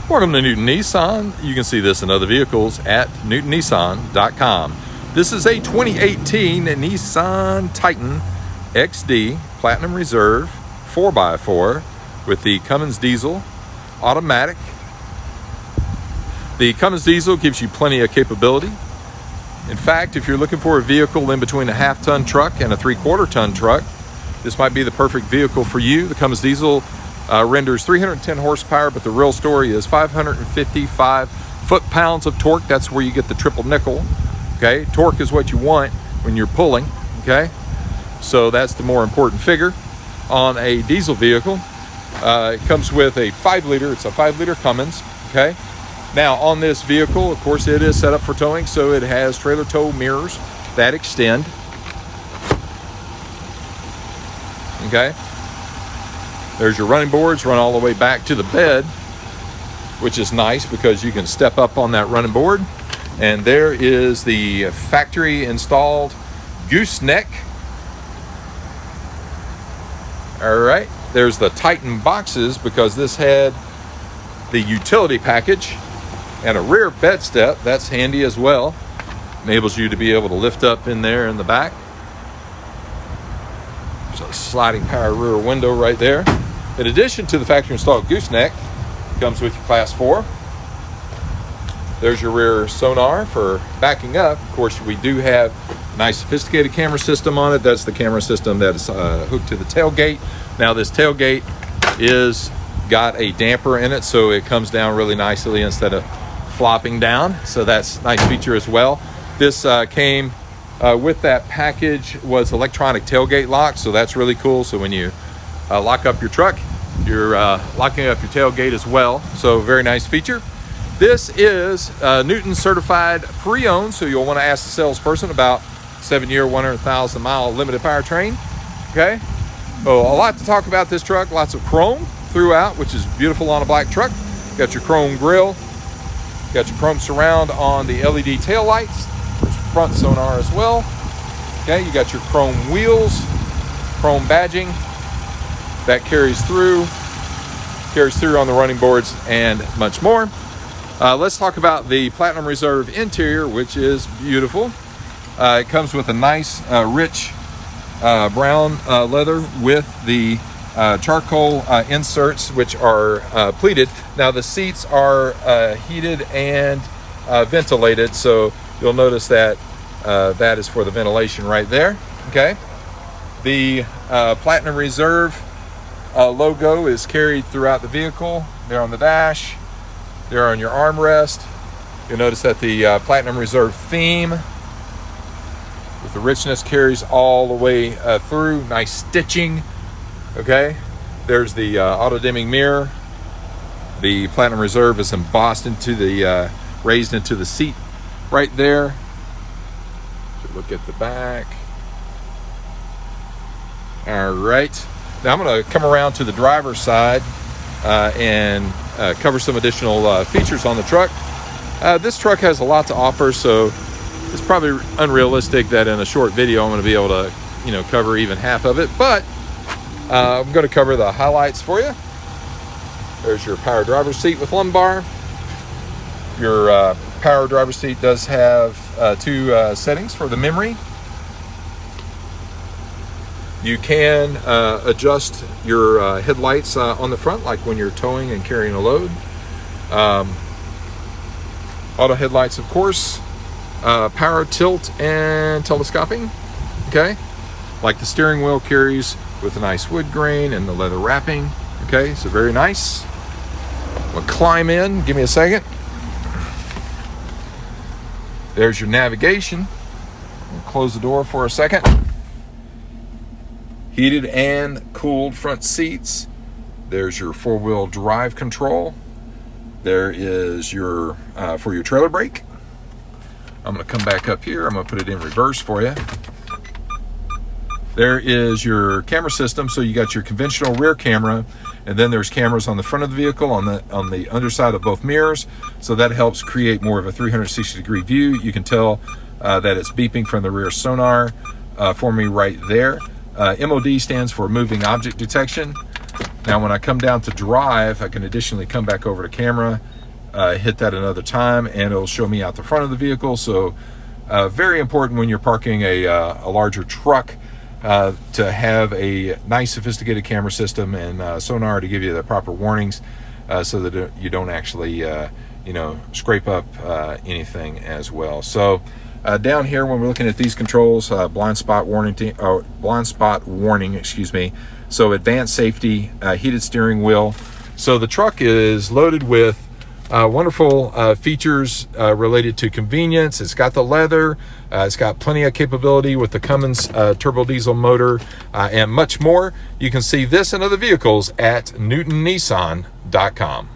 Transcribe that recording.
Welcome to Newton Nissan. You can see this and other vehicles at newtonnissan.com. This is a 2018 Nissan Titan XD Platinum Reserve 4x4 with the Cummins diesel automatic. The Cummins diesel gives you plenty of capability. In fact, if you're looking for a vehicle in between a half-ton truck and a three-quarter-ton truck, this might be the perfect vehicle for you. The Cummins diesel renders 310 horsepower, but the real story is 555 foot-pounds of torque. That's where you get the triple nickel. Okay, torque is what you want when you're pulling. Okay, so that's the more important figure on a diesel vehicle. It comes with a 5-liter. It's a 5-liter Cummins. Okay, now on this vehicle, of course, it is set up for towing, so it has trailer tow mirrors that extend. Okay. There's your running boards, run all the way back to the bed, which is nice because you can step up on that running board. And there is the factory installed gooseneck. All right, there's the Titan boxes because this had the utility package and a rear bed step. That's handy as well. Enables you to be able to lift up in there in the back. There's a sliding power rear window right there. In addition to the factory installed gooseneck, comes with your class 4. There's your rear sonar for backing up. Of course, we do have a nice sophisticated camera system on it. That's the camera system that is hooked to the tailgate. Now this tailgate is got a damper in it, so it comes down really nicely instead of flopping down. So that's a nice feature as well. This came with that package was electronic tailgate lock, so that's really cool. So when you lock up your truck, you're locking up your tailgate as well. So very nice feature. This is Newton certified pre-owned, so you'll want to ask the salesperson about 7-year, 100,000 mile limited powertrain. Okay, so a lot to talk about this truck. Lots of chrome throughout, which is beautiful on a black truck. Got your chrome grille, got your chrome surround on the LED tail lights. There's front sonar as well. Okay, you got your chrome wheels, chrome badging that carries through on the running boards and much more. Let's talk about the Platinum Reserve interior, which is beautiful. It comes with a nice rich brown leather with the charcoal inserts, which are pleated. Now the seats are heated and ventilated, so you'll notice that that is for the ventilation right there. Okay, the Platinum Reserve logo is carried throughout the vehicle. There on the dash, there on your armrest. You'll notice that the Platinum Reserve theme with the richness carries all the way through. Nice stitching. Okay, there's the auto dimming mirror. The Platinum Reserve is embossed into the raised into the seat right there. So look at the back. All right, now I'm going to come around to the driver's side and cover some additional features on the truck. This truck has a lot to offer, so it's probably unrealistic that in a short video I'm going to be able to, cover even half of it. But I'm going to cover the highlights for you. There's your power driver's seat with lumbar. Your power driver's seat does have 2 settings for the memory. You can adjust your headlights on the front, like when you're towing and carrying a load. Auto headlights, of course. Power tilt and telescoping. Okay, like the steering wheel carries with a nice wood grain and the leather wrapping. Okay, so very nice. We'll climb in. Give me a second. There's your navigation. We'll close the door for a second. Heated and cooled front seats. There's your 4-wheel drive control. There is your for your trailer brake. I'm going to come back up here. I'm going to put it in reverse for you. There is your camera system. So you got your conventional rear camera, and then there's cameras on the front of the vehicle on the underside of both mirrors. So that helps create more of a 360-degree view. You can tell that it's beeping from the rear sonar for me right there. MOD stands for moving object detection. Now when I come down to drive, I can additionally come back over to camera, hit that another time, and it'll show me out the front of the vehicle. So very important when you're parking a larger truck to have a nice sophisticated camera system and sonar to give you the proper warnings so that you don't actually scrape up anything as well. So down here when we're looking at these controls, blind spot warning, excuse me. So advanced safety, heated steering wheel. So the truck is loaded with wonderful features related to convenience. It's got the leather, it's got plenty of capability with the Cummins turbo diesel motor, and much more. You can see this and other vehicles at newtonnissan.com.